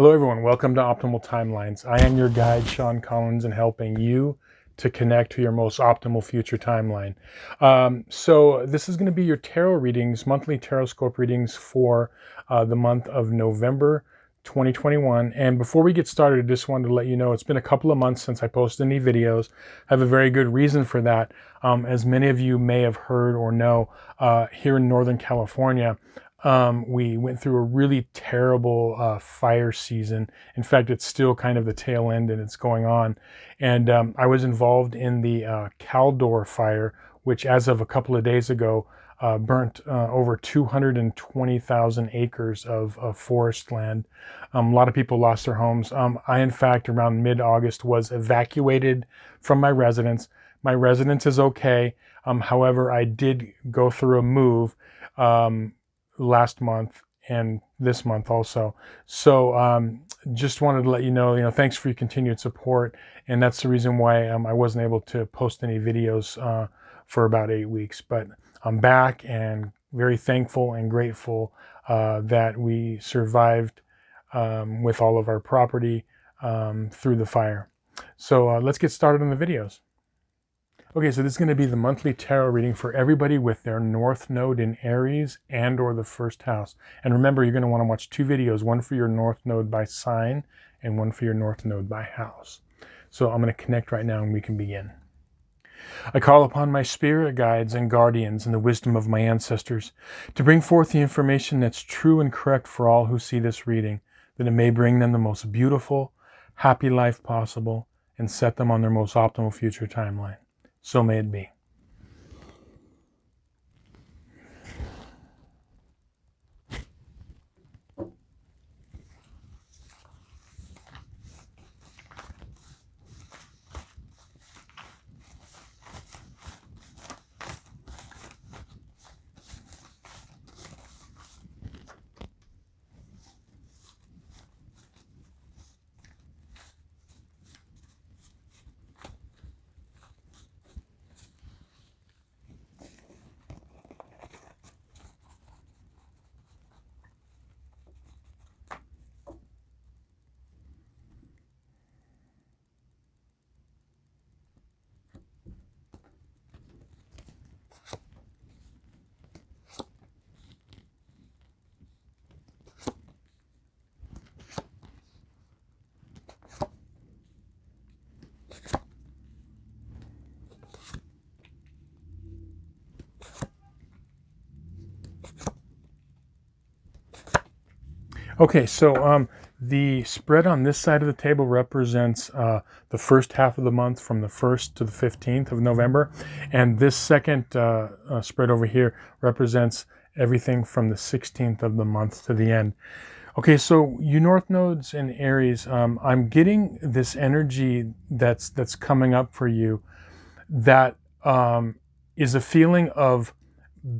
Hello everyone, welcome to Optimal Timelines. I am your guide, Sean Collins, and helping you to connect to your most optimal future timeline. So this is going to be your tarot readings, monthly Tarotscope readings for the month of November 2021. And before we get started, I just wanted to let you know it's been a couple of months since I posted any videos. I have a very good reason for that. As many of you may have heard or know, here in Northern California, we went through a really terrible fire season. In fact, it's still kind of the tail end and it's going on. And I was involved in the Caldor fire, which as of a couple of days ago, burnt over 220,000 acres of forest land. A lot of people lost their homes. I, in fact, around mid-August was evacuated from my residence. My residence is okay. However, I did go through a move last month and this month also. So just wanted to let you know, thanks for your continued support. And that's the reason why I wasn't able to post any videos for about 8 weeks. But I'm back and very thankful and grateful that we survived with all of our property through the fire. So let's get started on the videos. Okay, so this is going to be the monthly tarot reading for everybody with their North Node in Aries and or the first house. And remember, you're going to want to watch two videos, one for your North Node by sign and one for your North Node by house. So I'm going to connect right now and we can begin. I call upon my spirit guides and guardians and the wisdom of my ancestors to bring forth the information that's true and correct for all who see this reading, that it may bring them the most beautiful, happy life possible and set them on their most optimal future timeline. So may it be. Okay, so the spread on this side of the table represents the first half of the month from the 1st to the 15th of November. And this second spread over here represents everything from the 16th of the month to the end. Okay, so you North Nodes in Aries, I'm getting this energy that's coming up for you that is a feeling of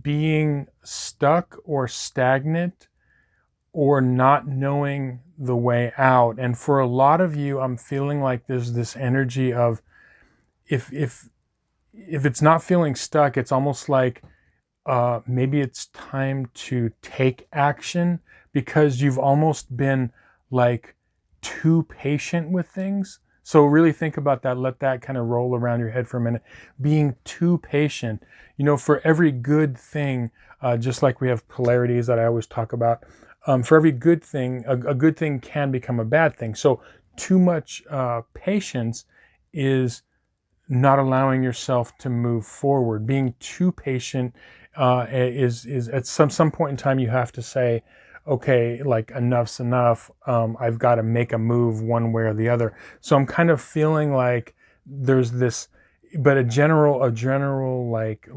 being stuck or stagnant or not knowing the way out. And for a lot of you, I'm feeling like there's this energy of if it's not feeling stuck, it's almost like maybe it's time to take action because you've almost been like too patient with things. So really think about that. Let that kind of roll around your head for a minute. Being too patient, for every good thing, just like we have polarities that I always talk about, for every good thing, a good thing can become a bad thing. So too much patience is not allowing yourself to move forward. Being too patient is at some point in time you have to say, okay, like enough's enough. I've got to make a move one way or the other. So I'm kind of feeling like there's this, but a general like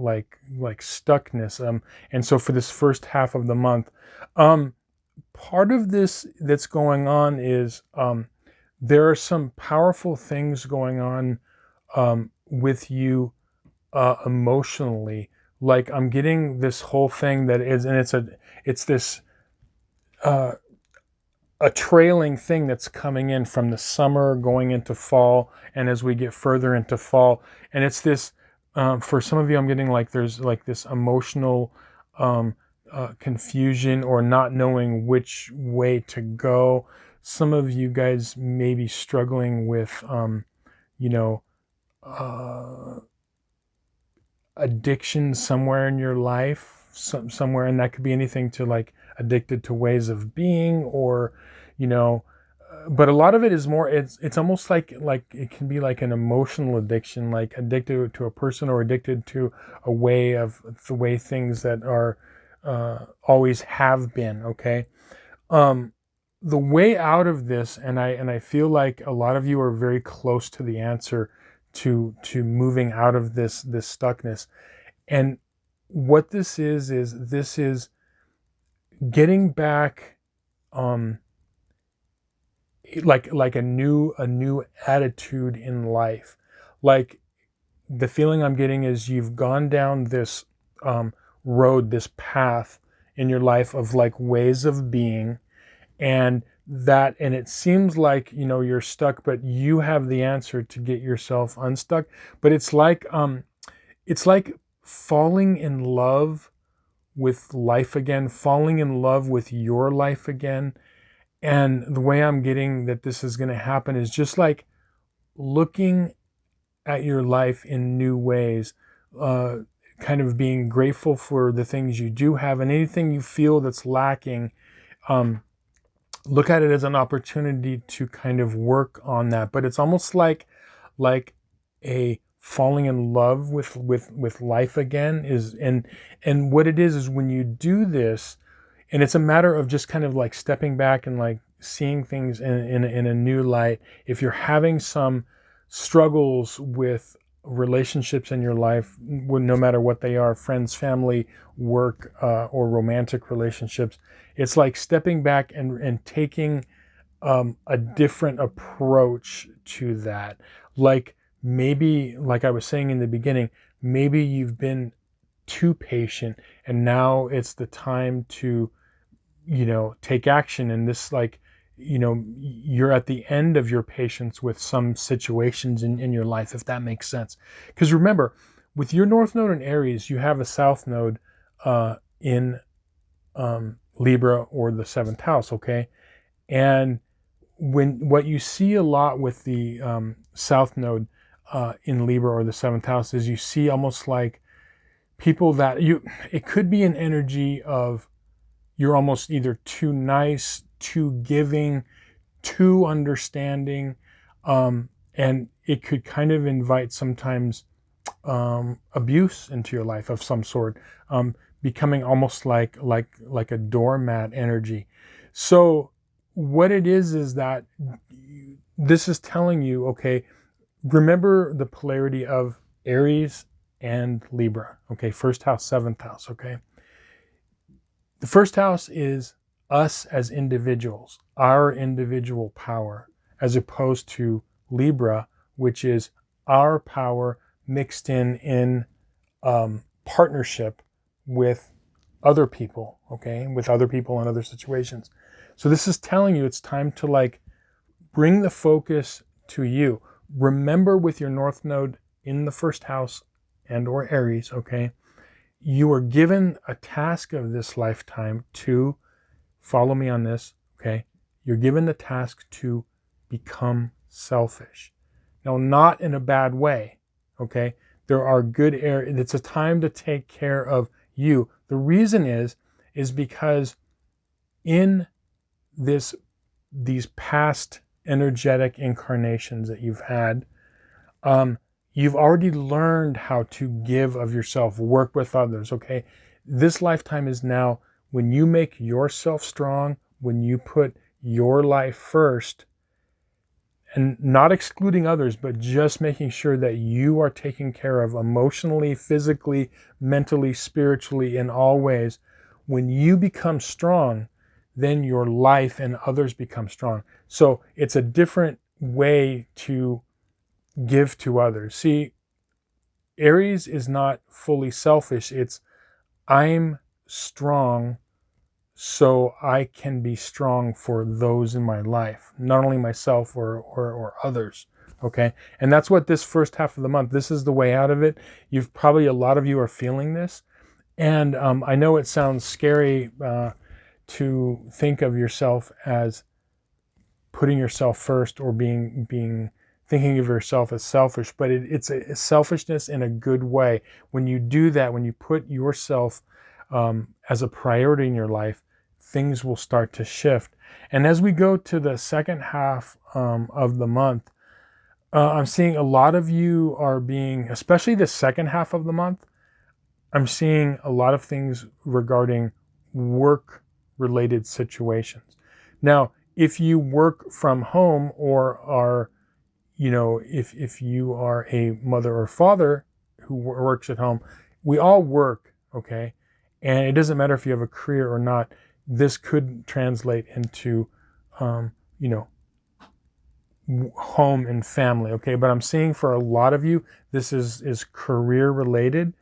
stuckness. And so for this first half of the month, part of this that's going on is there are some powerful things going on with you emotionally. Like I'm getting this whole thing that is, and it's this a trailing thing that's coming in from the summer going into fall, and as we get further into fall, and it's this for some of you, I'm getting like there's like this emotional confusion or not knowing which way to go. some of you guys may be struggling with, you know, addiction somewhere in your life, somewhere, and that could be anything to like addicted to ways of being, or, you know, but a lot of it is more, it's almost like it can be like an emotional addiction, like addicted to a person or addicted to a way of the way things that are always have been. Okay. The way out of this, and I feel like a lot of you are very close to the answer to moving out of this stuckness. And what this is getting back, like a new attitude in life. Like, the feeling I'm getting is you've gone down this road, this path in your life of like ways of being, and it seems like, you know, you're stuck, but you have the answer to get yourself unstuck. But it's like falling in love with life again, falling in love with your life again. And the way I'm getting that this is going to happen is just like looking at your life in new ways, kind of being grateful for the things you do have, and anything you feel that's lacking, look at it as an opportunity to kind of work on that. But it's almost like a falling in love with life again is, and what it is when you do this, and it's a matter of just kind of like stepping back and like seeing things in a new light. If you're having some struggles with relationships in your life, no matter what they are, friends, family, work, or romantic relationships, it's like stepping back and taking a different approach to that. Like, maybe, like I was saying in the beginning, maybe you've been too patient, and now it's the time to, you know, take action. And this, like, you know, you're at the end of your patience with some situations in your life, if that makes sense. Because remember, with your North Node in Aries, you have a South Node in Libra or the 7th house, okay? And what you see a lot with the South Node in Libra or the 7th house is you see almost like people that it could be an energy of you're almost either too nice, too giving, too understanding, and it could kind of invite sometimes abuse into your life of some sort, becoming almost like a doormat energy. So what it is that this is telling you, okay, remember the polarity of Aries and Libra, okay, 1st house, 7th house, okay? The 1st house is us as individuals, our individual power, as opposed to Libra, which is our power mixed in partnership with other people, okay, with other people in other situations. So this is telling you it's time to like bring the focus to you. Remember, with your North Node in the 1st house and or Aries, okay, you are given a task of this lifetime to, follow me on this, okay, you're given the task to become selfish. Now, not in a bad way, okay? There are good areas. It's a time to take care of you. The reason is because in these past energetic incarnations that you've had, you've already learned how to give of yourself, work with others, okay? This lifetime is now when you make yourself strong, when you put your life first, and not excluding others, but just making sure that you are taken care of emotionally, physically, mentally, spiritually, in all ways. When you become strong, then your life and others become strong. So it's a different way to give to others. See, Aries is not fully selfish. It's, I'm strong so I can be strong for those in my life, not only myself or others. Okay. And that's what this 1st half of the month, this is the way out of it. You've probably, a lot of you are feeling this. And I know it sounds scary to think of yourself as putting yourself first or thinking of yourself as selfish, but it's a selfishness in a good way. When you do that, when you put yourself as a priority in your life, things will start to shift. And as we go to the second half of the month, I'm seeing a lot of you are being, especially the second half of the month, I'm seeing a lot of things regarding work-related situations. Now, if you work from home or are, if you are a mother or father who works at home, we all work, okay? And it doesn't matter if you have a career or not. This could translate into, home and family, okay? But I'm seeing for a lot of you, this is career related.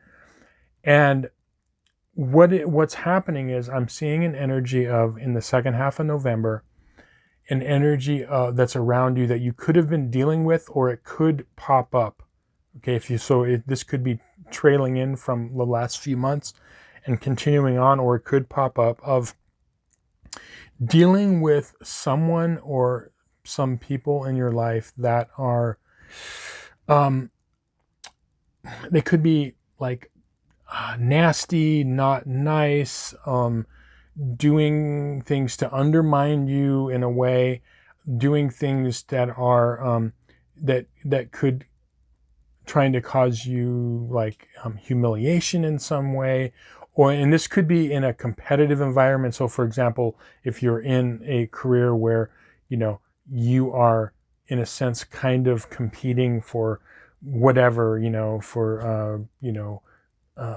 And what's happening is I'm seeing an energy of, in the second half of November, an energy that's around you that you could have been dealing with, or it could pop up. Okay, this could be trailing in from the last few months and continuing on, or it could pop up of dealing with someone or some people in your life that are, they could be like nasty, not nice, doing things to undermine you in a way, doing things that are that could trying to cause you like humiliation in some way, and this could be in a competitive environment. So for example, if you're in a career where you are in a sense kind of competing for whatever, for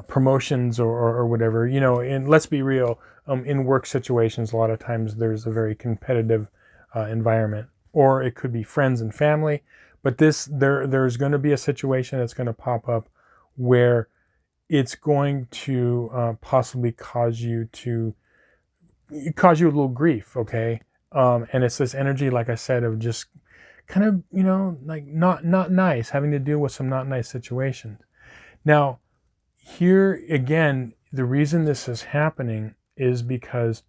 promotions or whatever, and let's be real, in work situations, a lot of times there's a very competitive environment, or it could be friends and family. But there's going to be a situation that's going to pop up where it's going to possibly cause you a little grief, okay? And it's this energy, like I said, of just kind of, like not nice, having to deal with some not nice situations. Now, here again, the reason this is happening is because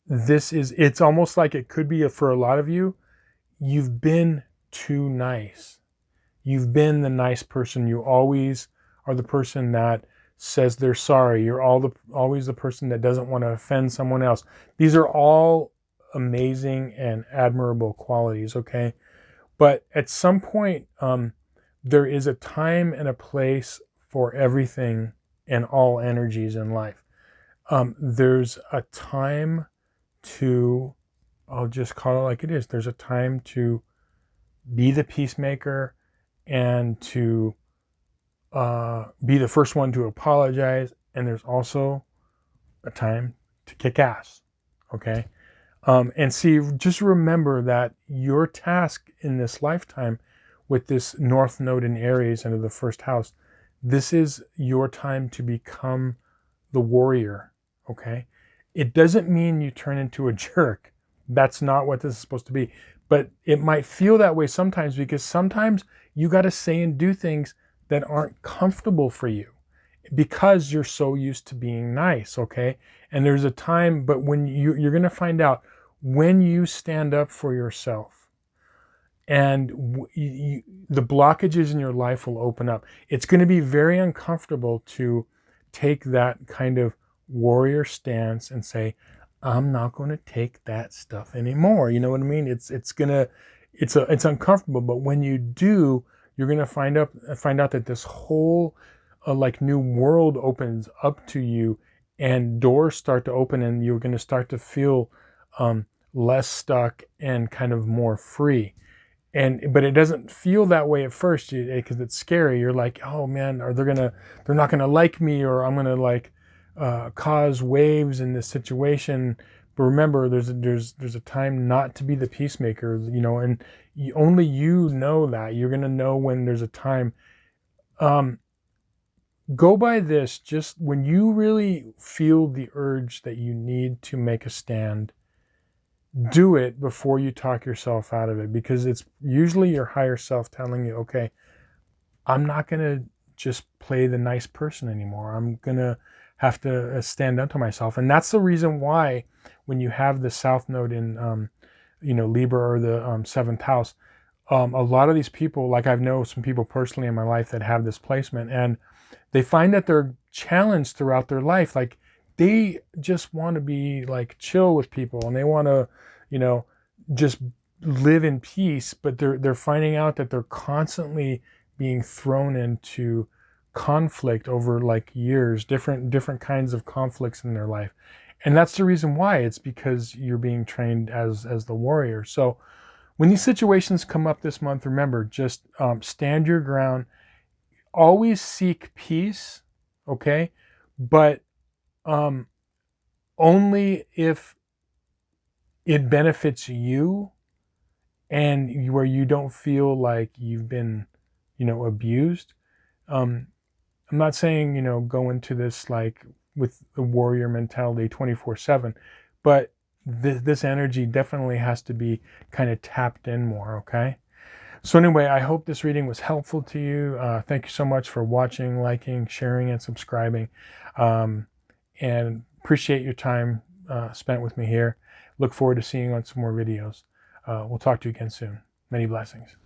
it's almost like it could be for a lot of you, you've been too nice. You've been the nice person. You always are the person that says they're sorry. You're always the person that doesn't want to offend someone else. These are all amazing and admirable qualities, okay? But at some point, there is a time and a place for everything and all energies in life. There's a time to, I'll just call it like it is. There's a time to be the peacemaker and to be the first one to apologize. And there's also a time to kick ass. Okay. And see, just remember that your task in this lifetime with this North Node in Aries into the first house, this is your time to become the warrior. Okay. It doesn't mean you turn into a jerk. That's not what this is supposed to be. But it might feel that way sometimes, because sometimes you got to say and do things that aren't comfortable for you because you're so used to being nice, okay? And there's a time, but when you're going to find out when you stand up for yourself, and the blockages in your life will open up. It's going to be very uncomfortable to take that kind of warrior stance and say, I'm not going to take that stuff anymore. You know what I mean? It's uncomfortable, but when you do, you're going to find out that this whole like new world opens up to you, and doors start to open, and you're going to start to feel less stuck and kind of more free. But it doesn't feel that way at first because it's scary. You're like, oh man, they're not gonna like me, or I'm gonna like cause waves in this situation. But remember, there's a time not to be the peacemaker, and only you know that. You're gonna know when there's a time. Go by this: just when you really feel the urge that you need to make a stand, do it before you talk yourself out of it, because it's usually your higher self telling you, okay, I'm not going to just play the nice person anymore. I'm going to have to stand up to myself. And that's the reason why when you have the South Node in Libra or the seventh house. A lot of these people, like I've known some people personally in my life that have this placement, and they find that they're challenged throughout their life. Like they just want to be like chill with people, and they want to, just live in peace. But they're finding out that they're constantly being thrown into conflict over like years, different kinds of conflicts in their life. And that's the reason why. It's because you're being trained as the warrior. So when these situations come up this month, remember, just stand your ground. Always seek peace, okay? But only if it benefits you and where you don't feel like you've been, abused. I'm not saying, go into this like with the warrior mentality 24/7, but this energy definitely has to be kind of tapped in more, okay? So anyway, I hope this reading was helpful to you. Thank you so much for watching, liking, sharing, and subscribing. And appreciate your time spent with me here. Look forward to seeing you on some more videos. We'll talk to you again soon. Many blessings.